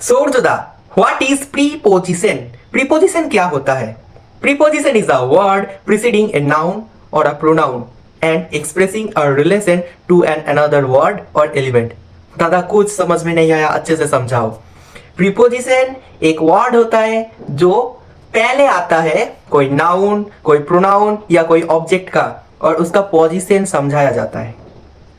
So Urjuda, what is preposition? Preposition क्या होता है? Preposition is a word preceding a noun or a pronoun and expressing a relation to another word or element. दादा कुछ समझ में नहीं आया, अच्छे से समझाओ। प्रीपोजिशन एक वर्ड होता है जो पहले आता है कोई नाउन, कोई प्रोनाउन या कोई ऑब्जेक्ट का, और उसका पोजीशन समझाया जाता है।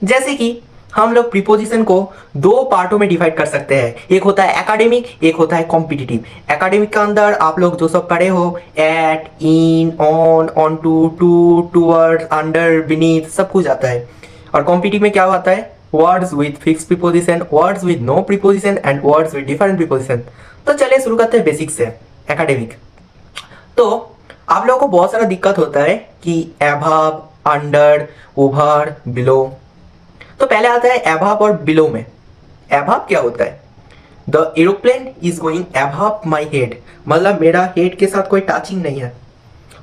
जैसे कि हम लोग प्रीपोजिशन को दो पार्टों में डिवाइड कर सकते हैं, एक होता है एकेडमिक, एक होता है कॉम्पिटिटिव। एकेडमिक के अंदर आप लोग जो सब पढ़े हो, at, in, on to, towards, under, beneath, सब कुछ आता है। और कॉम्पिटिटिव में क्या होता है? Words with fix preposition, words with no preposition and words with different preposition. तो चलिए शुरू करते हैं बेसिक से। एकेडमिक, तो आप लोगों को बहुत सारा दिक्कत होता है कि अबव, अंडर, ओवर, बिलो। तो पहले आता है अबव और बिलो में। अबव क्या होता है? The aeroplane is going above my head, मतलब मेरा हेड के साथ कोई टचिंग नहीं है,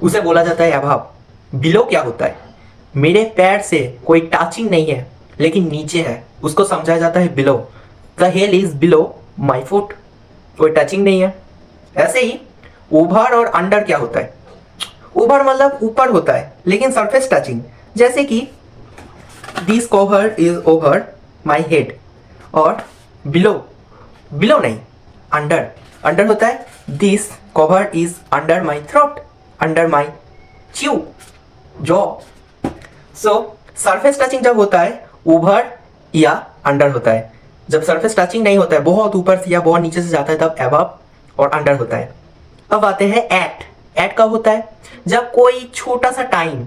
उसे बोला जाता है अबव। बिलो क्या होता है? मेरे पैर से कोई टचिंग नहीं है लेकिन नीचे है, उसको समझाया जाता है below. The hill is below my foot, कोई टचिंग नहीं है। ऐसे ही ओवर और अंडर क्या होता है? ओवर मतलब ऊपर होता है लेकिन सरफेस टचिंग, जैसे कि this cover is over my head, और बिलो, बिलो नहीं, अंडर, अंडर होता है this cover is under my throat, under my chew, jaw. So surface touching जब होता है ओवर या अंडर होता है, जब सरफेस टचिंग नहीं होता है, बहुत ऊपर से या बहुत नीचे से जाता है, तब अबव और अंडर होता है। अब आते हैं एट। एट कब होता है? जब कोई छोटा सा time,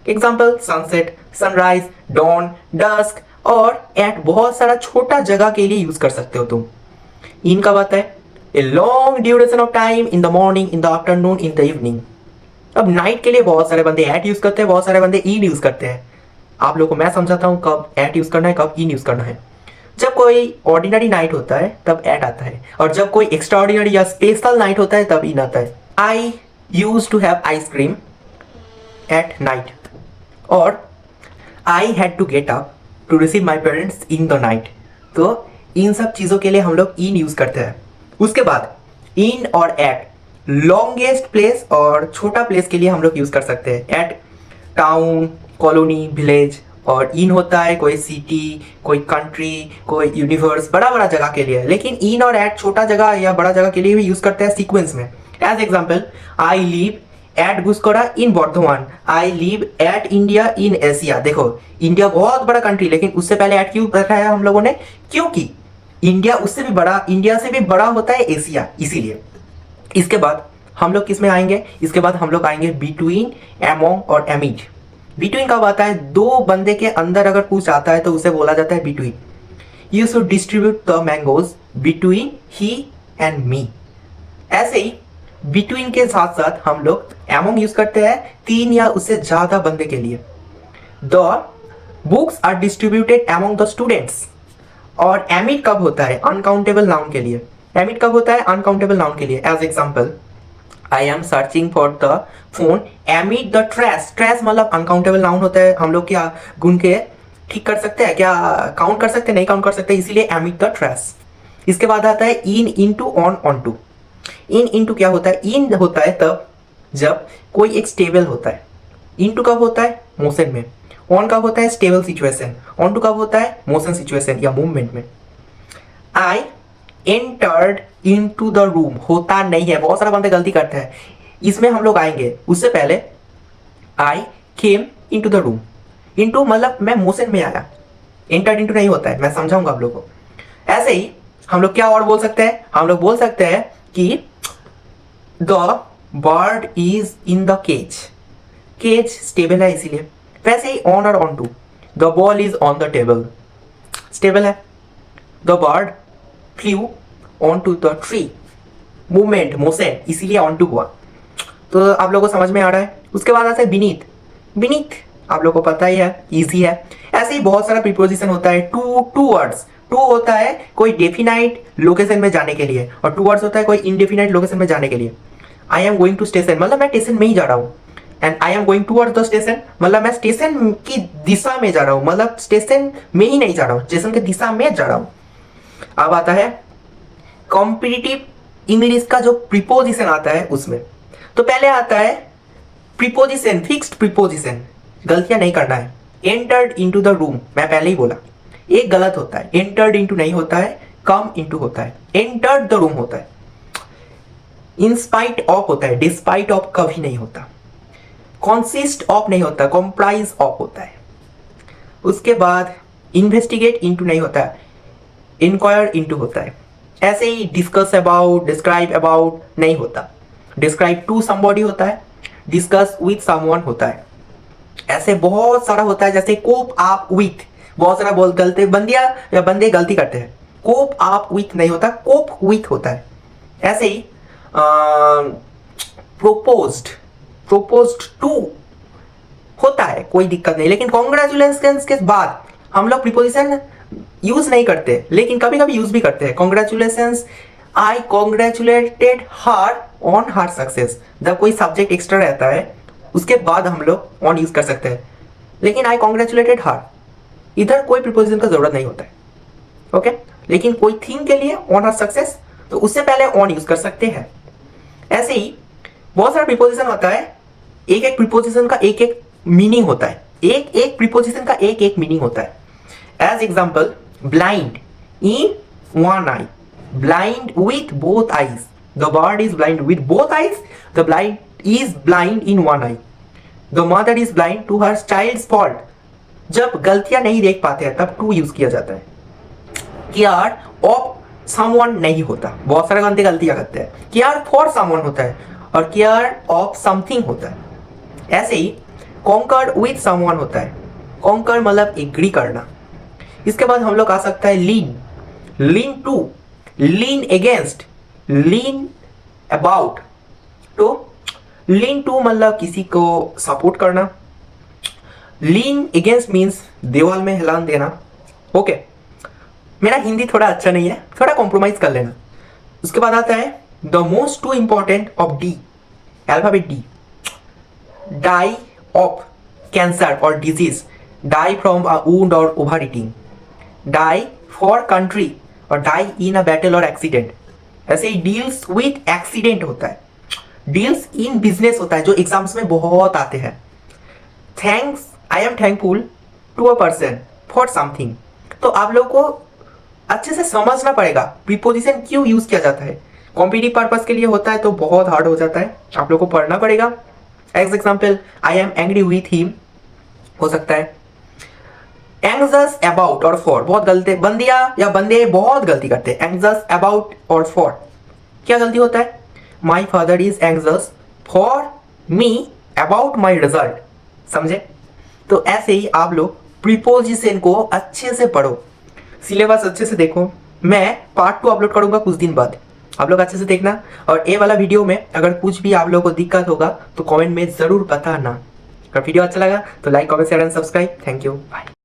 example sunset, sunrise, dawn, dusk, और एट बहुत सारा छोटा जगह के लिए यूज कर सकते हो तुम। इन कब आता है? A long duration of time in the morning, in the afternoon, in the evening. अब नाइट के लिए बहुत सारे बंदे एट यूज करते हैं, बहुत सारे बंदे इन यूज करते हैं। आप लोगों को मैं समझाता हूं कब एट यूज करना है, कब इन यूज करना है। जब कोई ऑर्डिनरी नाइट होता है तब एट आता है, और जब कोई एक्स्ट्रा ऑर्डिनरी या स्पेशल नाइट होता है तब इन आता है। I use to have ice cream at night, और I had to get up to receive my parents in the night. तो इन सब चीज़ों के लिए हम लोग इन यूज करते हैं। उसके बाद इन और एट लॉन्गेस्ट प्लेस और छोटा प्लेस के लिए हम लोग यूज कर सकते हैं। एट टाउन, कॉलोनी, विलेज, और इन होता है कोई सिटी, कोई कंट्री, कोई यूनिवर्स, बड़ा बड़ा जगह के लिए। लेकिन इन और एट छोटा जगह या बड़ा जगह के लिए भी यूज करते हैं सीक्वेंस में। As example, I live at Guskara in Bardhaman, I live at India in Asia. देखो इंडिया बहुत बड़ा कंट्री, लेकिन उससे पहले एट क्यों रखाया हम लोगों ने? क्योंकि इंडिया उससे भी बड़ा, इंडिया से भी बड़ा होता है एशिया, इसीलिए। इसके बाद हम लोग किस में आएंगे? इसके बाद हम लोग आएंगे बिटवीन, एमोंग और एमिड। बिटवीन कब आता है? दो बंदे के अंदर अगर कुछ आता है तो उसे बोला जाता है between. You should distribute the mangoes between he and me. ऐसे ही बिटवीन के साथ साथ हम लोग एमोंग यूज करते हैं तीन या उससे ज्यादा बंदे के लिए। The books are distributed among the students. और एमिड कब होता है? अनकाउंटेबल नाउन के लिए। एमिड कब होता है? अनकाउंटेबल नाउन के लिए। As example, I am searching for the phone amid the trash. Trash मतलब अनकाउंटेबल नाउन होता है। हम लोग क्या गुन के ठीक कर सकते हैं? क्या काउंट कर सकते हैं? नहीं काउंट कर सकते, इसीलिए एमिड द ट्रैश। इसके बाद आता है in, into, on, onto. In, into क्या होता है? इन होता है तब जब कोई एक स्टेबल होता है। इनटू कब होता है? मोशन में। ऑन कब होता है? Stable situation. ऑन टू कब होता है? मोशन सिचुएशन या मूवमेंट में। I entered into the room होता नहीं है, बहुत सारा बंदे गलती करते हैं, इसमें हम लोग आएंगे। उससे पहले I came into the room. Into मतलब मैं मोशन में आया, एंटर्ड इनटू नहीं होता है, मैं समझाऊंगा आप लोगों को। ऐसे ही हम लोग क्या और बोल सकते हैं? हम लोग बोल सकते हैं कि the bird is in the cage. Cage stable है इसीलिए। वैसे ही ऑन और onto, the ball is on the table, stable है। The bird flew onto the tree, movement, motion, इसीलिए ऑन टू हुआ। तो आप लोगों को समझ में आ रहा है। उसके बाद आता है बीनीथ। बीनीथ आप लोगों को पता ही है, इजी है। ऐसे ही बहुत सारा प्रीपोजिशन होता है। Two words. टू होता है कोई डेफिनाइट लोकेशन में जाने के लिए, और टू वर्ड्स होता है कोई इनडेफिनाइट लोकेशन में जाने के लिए। I am going to station मतलब मैं स्टेशन में ही जा रहा हूँ, and I am going towards the station मतलब मैं स्टेशन की दिशा में जा रहा हूँ, मतलब स्टेशन में ही नहीं जा रहा हूँ, स्टेशन की दिशा में जा रहा हूँ। अब आता है कॉम्पिटिटिव इंग्लिश का जो प्रीपोजिशन आता है उसमें। तो पहले आता है प्रीपोजिशन, फिक्स्ड प्रीपोजिशन, गलतियां नहीं करना है। एंटर्ड इनटू द रूम, मैं पहले ही बोला, एक गलत होता है, एंटर्ड इनटू नहीं होता है, कम इनटू होता है, एंटर्ड द रूम होता है। इन स्पाइट ऑफ होता है, डिस्पाइट ऑफ कभी नहीं होता। कॉन्सिस्ट ऑफ नहीं होता, कॉम्प्राइज ऑफ होता है। उसके बाद इन्वेस्टिगेट इनटू नहीं होता है, इंक्वायर इनटू होता है। ऐसे ही डिस्कस अबाउट, डिस्क्राइब अबाउट नहीं होता, डिस्क्राइब टू समबॉडी होता है, डिस्कस विथ समवन होता है। ऐसे बहुत सारा होता है, जैसे कोप आप विथ, बहुत सारा बोल गलते बंदिया या बंदे गलती करते हैं, कोप आप विथ नहीं होता, कोप विथ होता है। ऐसे ही प्रोपोज्ड, प्रोपोज्ड टू होता है, कोई दिक्कत नहीं। लेकिन कॉन्ग्रेचुलेशंस के बाद हम लोग प्रीपोजिशन यूज नहीं करते, लेकिन कभी कभी यूज भी करते हैं। Congratulations, I congratulated her on her success. जब कोई सब्जेक्ट एक्स्ट्रा रहता है उसके बाद हम लोग ऑन यूज कर सकते हैं, लेकिन आई कॉन्ग्रेचुलेटेड हर, इधर कोई प्रीपोजिशन का जरूरत नहीं होता है। ओके, लेकिन कोई थिंग के लिए ऑन हर सक्सेस, तो उससे पहले ऑन यूज कर सकते हैं। ऐसे ही बहुत सारा प्रीपोजिशन होता है, एक एक प्रीपोजिशन का एक एक मीनिंग होता है, एक एक प्रीपोजिशन का एक एक मीनिंग होता है। As example, blind in one eye, blind with both eyes, the bird is blind with both eyes, the blind is blind in one eye, the mother is blind to her child's fault. जब गलतियां नहीं देख पाते हैं तब to use किया जाता है। केयर ऑफ समवन नहीं होता, बहुत सारे गलतियां करते हैं। केयर फॉर समवन होता है और केयर ऑफ समथिंग होता है। ऐसे ही कॉन्कर्ड विथ समवन होता है, कॉन्कर मतलब एग्री करना। इसके बाद हम लोग आ सकता है lean, lean to, lean against, lean about. तो लीन टू मतलब किसी को सपोर्ट करना, लीन अगेंस्ट मीन्स दीवार में हिलान देना। ओके, मेरा हिंदी थोड़ा अच्छा नहीं है, थोड़ा कॉम्प्रोमाइज कर लेना। उसके बाद आता है the most to important of D, alphabet D, die of cancer और disease, die from a wound और over eating, die for country और डाई इन अ बैटल और एक्सीडेंट। ऐसे ही डील्स विथ एक्सीडेंट होता है, डील्स इन बिजनेस होता है, जो एग्जाम्स में बहुत आते हैं। Thanks, I am thankful to a person for something. तो आप लोग को अच्छे से समझना पड़ेगा प्रीपोजिशन क्यों यूज किया जाता है। कॉम्पिटिटिव पर्पस के लिए होता है तो बहुत हार्ड हो जाता है, आप लोग को पढ़ना पड़ेगा। As example, I am angry with him हो सकता है। एंग्जस अबाउट और फॉर, बहुत गलती, बंदिया या बंदे बहुत गलती करते हैं। एंग्जस अबाउट और फॉर क्या गलती होता है, my father is anxious for me about my result. समझे? तो ऐसे ही आप लोग प्रीपोजिशन को अच्छे से पढ़ो, सिलेबस अच्छे से देखो। मैं पार्ट 2 अपलोड करूंगा कुछ दिन बाद, आप लोग अच्छे से देखना। और ये वाला वीडियो में अगर कुछ भी आप लोगों को दिक्कत होगा तो कमेंट में जरूर बताना। अगर वीडियो अच्छा लगा तो like, comment, share and subscribe. Thank you, bye.